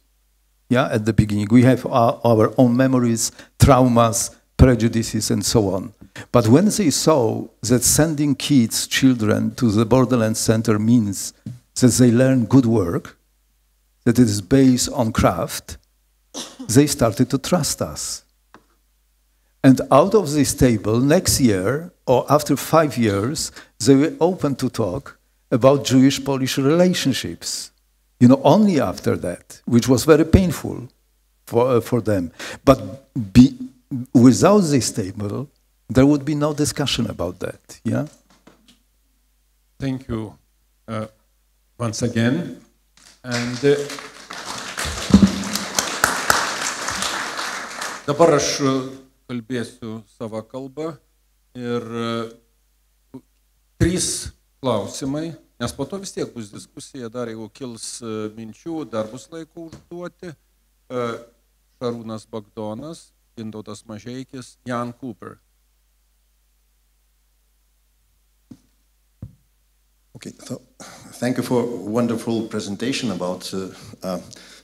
Yeah, at the beginning. We have our own memories, traumas, prejudices, and so on. But when they saw that sending kids, children, to the Borderland Center means that they learn good work, that it is based on craft, they started to trust us. And out of this table, next year, or after 5 years, they were open to talk about Jewish-Polish relationships. You know, only after that, which was very painful for them. But without this table, there would be no discussion about that, yeah? Thank you once again. And dabar aš kalbėsiu savo kalbą ir 3 klausimai, nes po to vis tiek bus diskusija, dar jeigu kils minčių, dar bus laiko užduoti. Šarūnas Bagdonas, Gintautas Mažeikis, Jan Cooper. Okay, so thank you for a wonderful presentation about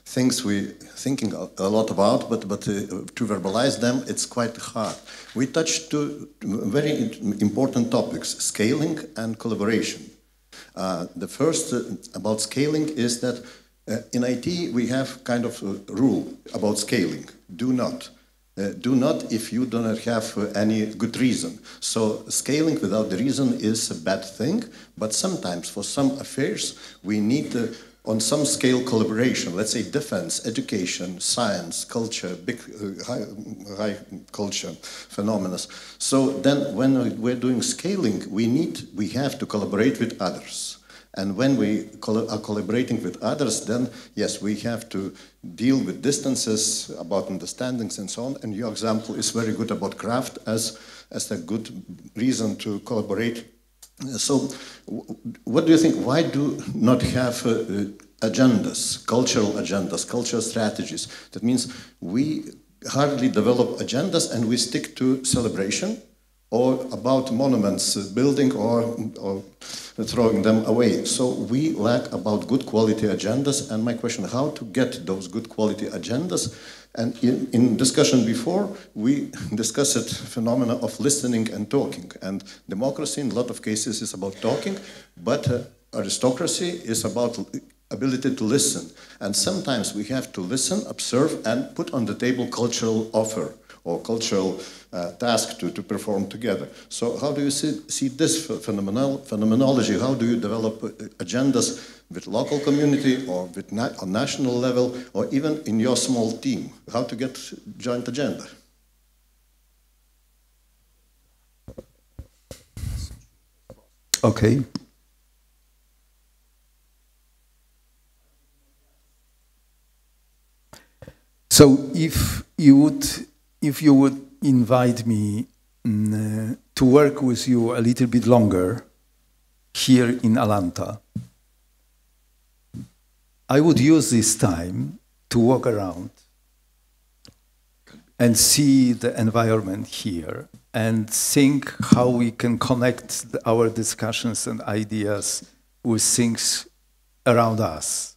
things we're thinking a lot about, but to verbalize them, it's quite hard. We touched 2 very important topics, scaling and collaboration. The first about scaling is that in IT we have kind of a rule about scaling. Do not. Do not if you do not have any good reason. So scaling without the reason is a bad thing, but sometimes for some affairs we need on some scale collaboration, let's say defense, education, science, culture, big high culture phenomena. So then when we're doing scaling, we have to collaborate with others. And when we are collaborating with others, then yes, we have to deal with distances, about understandings and so on. And your example is very good about craft as a good reason to collaborate. So what do you think? Why do not have agendas, cultural strategies? That means we hardly develop agendas and we stick to celebration or about monuments building or throwing them away. So we lack about good quality agendas, and my question, how to get those good quality agendas? And in discussion before, we discussed phenomena of listening and talking. And democracy in a lot of cases is about talking, but aristocracy is about ability to listen. And sometimes we have to listen, observe, and put on the table cultural offer or cultural task to perform together. So how do you see this phenomenology? How do you develop agendas with local community or with on national level or even in your small team? How to get joint agenda? Okay. So if you would invite me to work with you a little bit longer here in Atlanta, I would use this time to walk around and see the environment here and think how we can connect our discussions and ideas with things around us.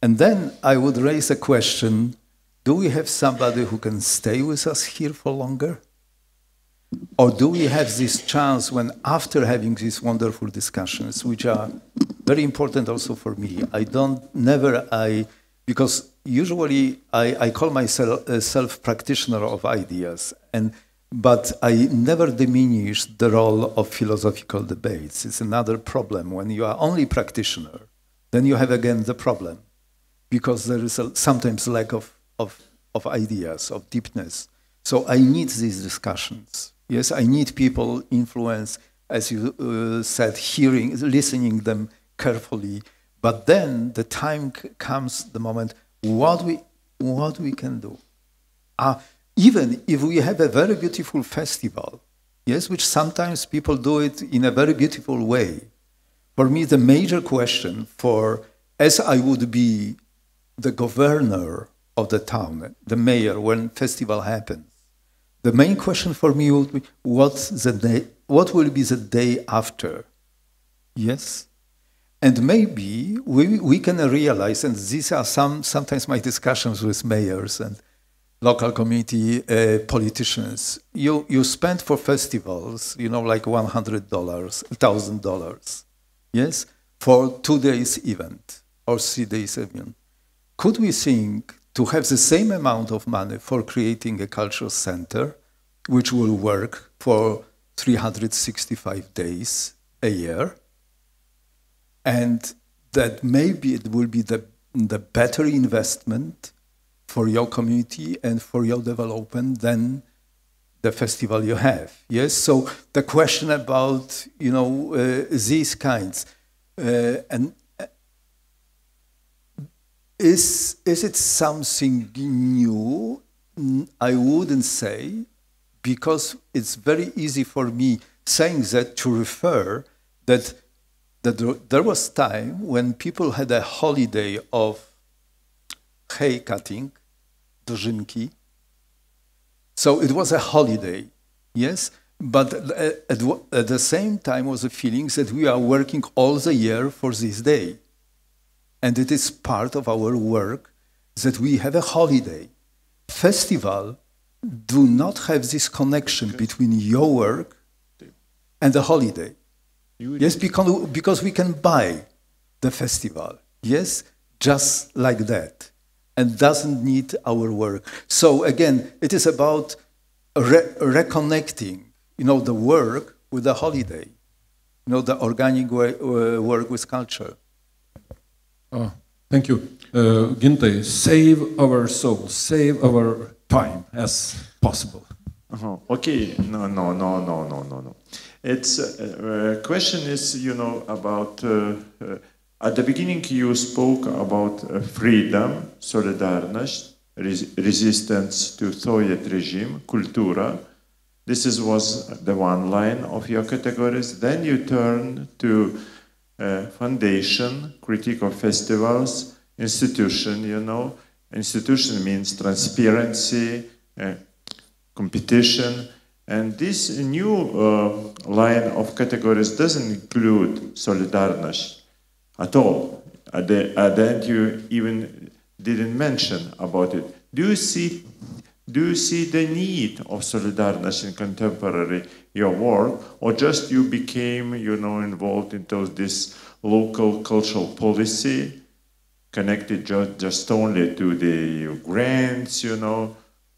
And then I would raise a question, do we have somebody who can stay with us here for longer? Or do we have this chance when, after having these wonderful discussions, which are very important also for me, because usually I call myself a self-practitioner of ideas, but I never diminish the role of philosophical debates. It's another problem. When you are only practitioner, then you have again the problem, because there is sometimes lack of ideas, of deepness. So I need these discussions. Yes, I need people influence, as you said, hearing, listening them carefully. But then the time comes, the moment, what we can do. Even if we have a very beautiful festival, yes, which sometimes people do it in a very beautiful way. For me, the major question as I would be the governor of the town, the mayor, when festival happens, the main question for me would be, what will be the day after? Yes? And maybe we can realize, and these are sometimes my discussions with mayors and local community politicians, you spend for festivals, like $100, $1,000, yes, for 2 days event or 3 days event. Could we think to have the same amount of money for creating a cultural center, which will work for 365 days a year? and that maybe it will be the better investment for your community and for your development than the festival you have. Yes, so the question about these kinds and is it something new? I wouldn't say, because it's very easy for me saying that to refer that there was time when people had a holiday of hay cutting, dożynki. So it was a holiday, yes, but at the same time was a feeling that we are working all the year for this day. And it is part of our work that we have a holiday. Festival do not have this connection between your work and the holiday. Yes, because we can buy the festival, yes, just like that, and doesn't need our work. So again, it is about reconnecting, the work with the holiday, the organic work with culture. Oh, thank you. Gintai, save our soul, save our time as possible. Okay, no. It's question is, about at the beginning you spoke about freedom, solidarność, resistance to Soviet regime, kultura. This was the one line of your categories. Then you turn to foundation, critique of festivals, institution, Institution means transparency, competition. And this new line of categories doesn't include solidarność at all. At the end, you even didn't mention about it. Do you see the need of solidarność in contemporary your work, or just you became, involved into this local cultural policy, connected just only to the grants,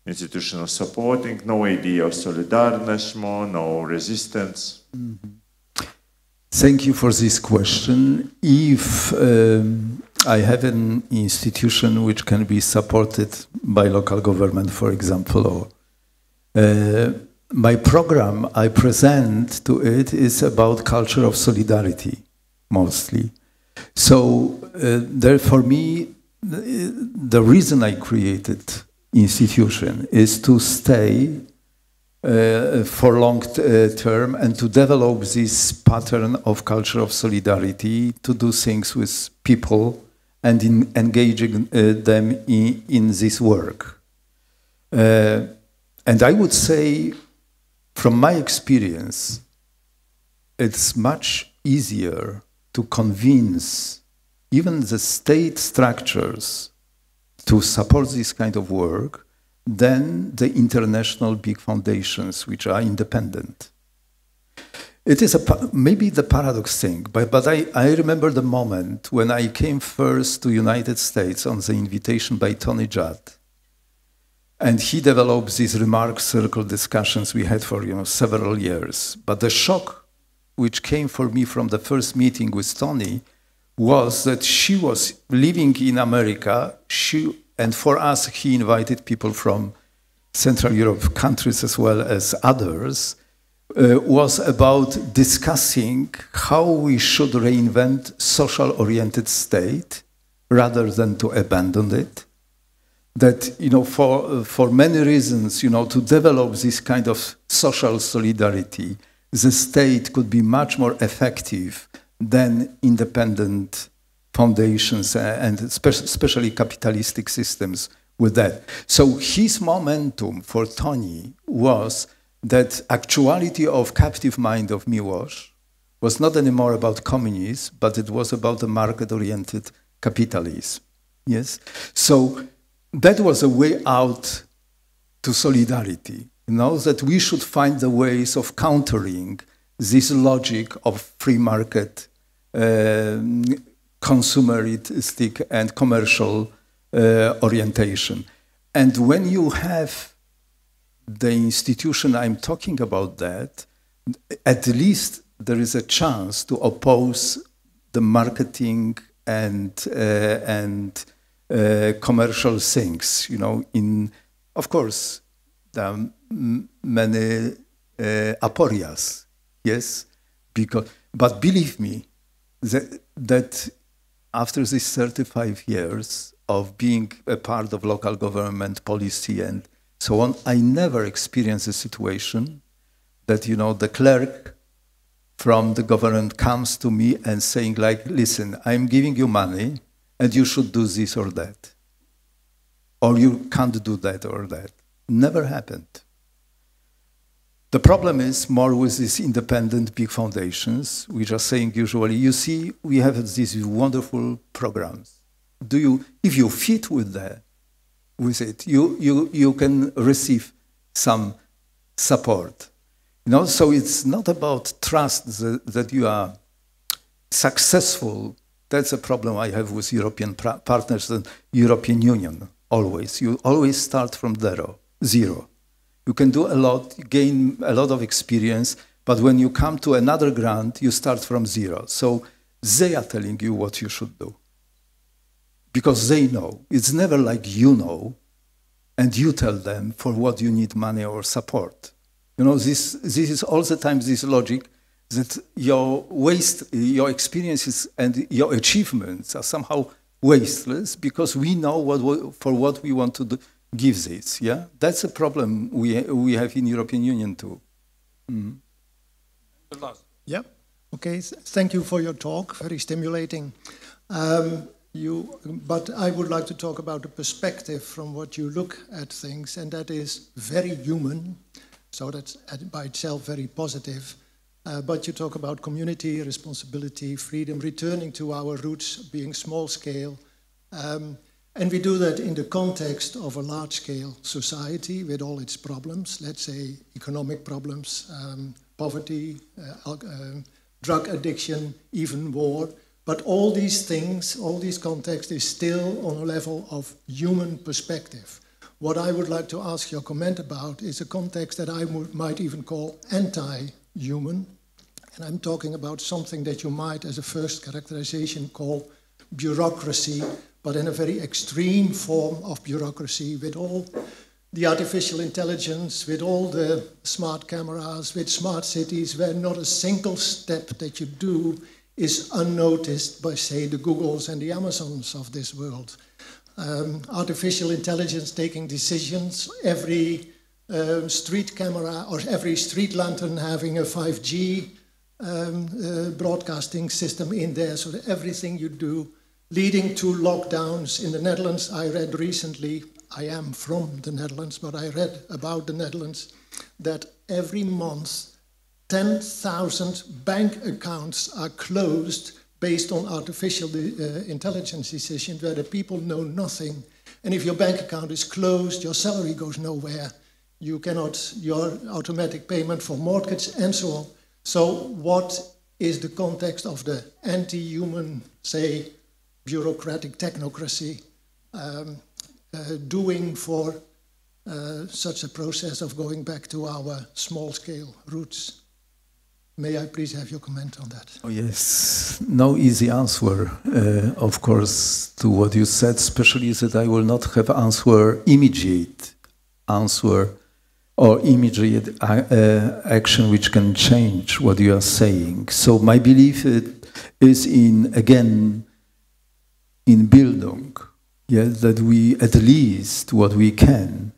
institutional supporting, no idea of solidarność, no resistance? Mm-hmm. Thank you for this question. If I have an institution which can be supported by local government, for example, or my program I present to it is about culture of solidarity, mostly. So there, for me, the reason I created institution is to stay for long term and to develop this pattern of culture of solidarity, to do things with people and in engaging them in this work. And I would say, from my experience, it's much easier to convince even the state structures to support this kind of work than the international big foundations which are independent. It is maybe the paradox thing, but I remember the moment when I came first to United States on the invitation by Tony Judd. And he developed these remark circle discussions we had for several years. But the shock which came for me from the first meeting with Tony was that she was living in America, and for us, he invited people from Central Europe countries as well as others, was about discussing how we should reinvent social-oriented state rather than to abandon it. That, for many reasons, to develop this kind of social solidarity, the state could be much more effective than independent foundations and especially capitalistic systems with that. So his momentum for Tony was that actuality of captive mind of Miłosz was not anymore about communism, but it was about the market-oriented capitalism. Yes? So that was a way out to solidarity, that we should find the ways of countering this logic of free market, consumeristic and commercial orientation. And when you have the institution I'm talking about that, at least there is a chance to oppose the marketing and commercial things. You know, of course, there are many aporias, yes, but believe me, that after these 35 years of being a part of local government policy and so on, I never experienced a situation that, you know, the clerk from the government comes to me and saying like, listen, I'm giving you money and you should do this or that. Or you can't do that or that. Never happened. The problem is more with these independent big foundations, which are saying usually, you see, we have these wonderful programs. If you fit with it, you can receive some support. You know, so it's not about trust that you are successful. That's a problem I have with European partners and European Union, always. You always start from zero. You can do a lot, gain a lot of experience, but when you come to another grant, you start from zero. So they are telling you what you should do. Because they know. It's never like you know, and you tell them for what you need money or support. You know, this is all the time this logic that your experiences and your achievements are somehow wasteless because we know for what we want to give this. Yeah, that's a problem we have in European Union too. Mm. Yeah. Okay. Thank you for your talk. Very stimulating. But I would like to talk about the perspective from what you look at things, and that is very human. So that's by itself very positive. But you talk about community, responsibility, freedom, returning to our roots, being small scale. And we do that in the context of a large-scale society with all its problems, let's say economic problems, poverty, drug addiction, even war. But all these things, all these contexts is still on a level of human perspective. What I would like to ask your comment about is a context that I might even call anti-human. And I'm talking about something that you might, as a first characterization, call bureaucracy, but in a very extreme form of bureaucracy with all the artificial intelligence, with all the smart cameras, with smart cities, where not a single step that you do is unnoticed by, say, the Googles and the Amazons of this world. Artificial intelligence taking decisions, every street camera or every street lantern having a 5G broadcasting system in there, so that everything you do, leading to lockdowns in the Netherlands. I read recently, I am from the Netherlands, but I read about the Netherlands, that every month 10,000 bank accounts are closed based on artificial intelligence decisions where the people know nothing. And if your bank account is closed, your salary goes nowhere. You cannot, your automatic payment for mortgage and so on. So what is the context of the anti-human, say, bureaucratic technocracy doing for such a process of going back to our small-scale roots? May I please have your comment on that? Oh, yes. No easy answer, of course, to what you said, especially that I will not have immediate answer or immediate action which can change what you are saying. So my belief is in Bildung, yes, that we, at least what we can,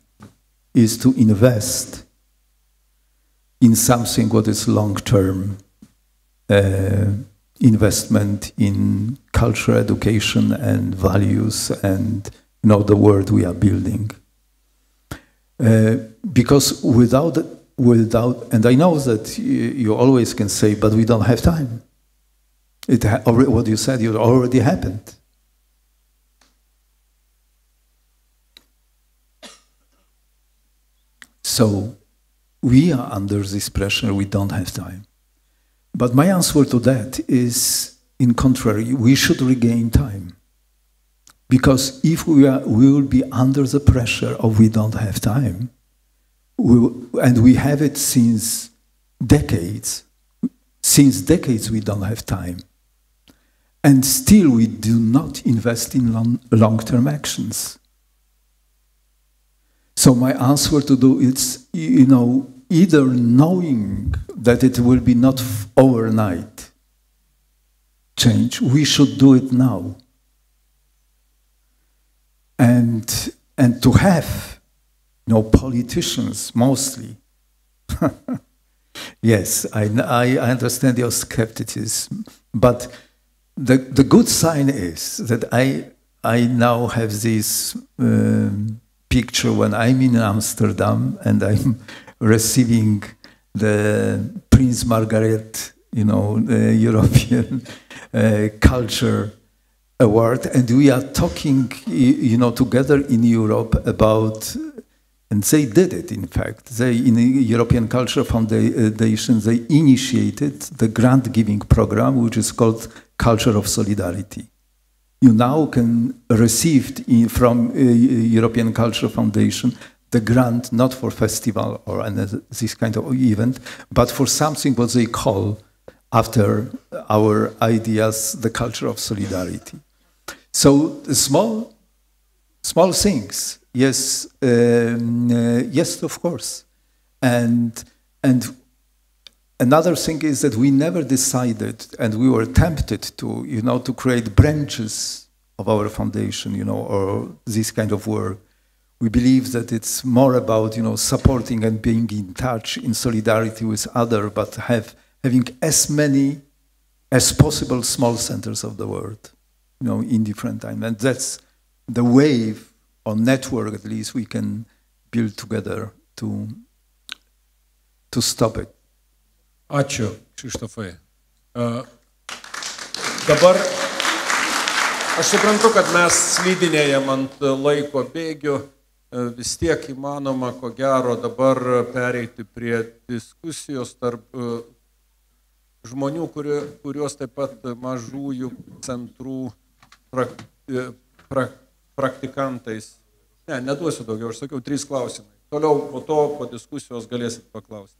is to invest in something what is long-term investment in culture, education, and values, and the world we are building. Because without, and I know that you always can say, but we don't have time. What you said, it already happened. So we are under this pressure, we don't have time. But my answer to that is, in contrary, we should regain time. Because if we will be under the pressure of we don't have time, and we have it since decades we don't have time. And still we do not invest in long-term actions. So my answer to do is, either knowing that it will be not overnight change, we should do it now. And to have, politicians mostly. Yes, I understand your skepticism, but the good sign is that I now have this picture when I'm in Amsterdam and I'm receiving the Prince Margaret, the European Culture Award, and we are talking, together in Europe about, and they did it, in fact. In the European Culture Foundation, they initiated the grant-giving program, which is called Culture of Solidarity. You now can receive from European Culture Foundation the grant not for festival or this kind of event, but for something what they call, after our ideas, the culture of solidarity. So small things, yes, yes, of course, and another thing is that we never decided, and we were tempted to, to create branches of our foundation, or this kind of work. We believe that it's more about, supporting and being in touch, in solidarity with others, but having as many as possible small centers of the world, in different time. And that's the wave or network, at least, we can build together to stop it. Ačiū, Krzysztofai. Dabar aš suprantu, kad mes slidinėjam ant laiko bėgių, vis tiek įmanoma, ko gero, dabar pereiti prie diskusijos tarp žmonių, kuriuos taip pat mažųjų centrų praktikantais. Ne, neduosiu daugiau, aš sakiau 3 klausimai. Toliau po diskusijos galėsit paklausti.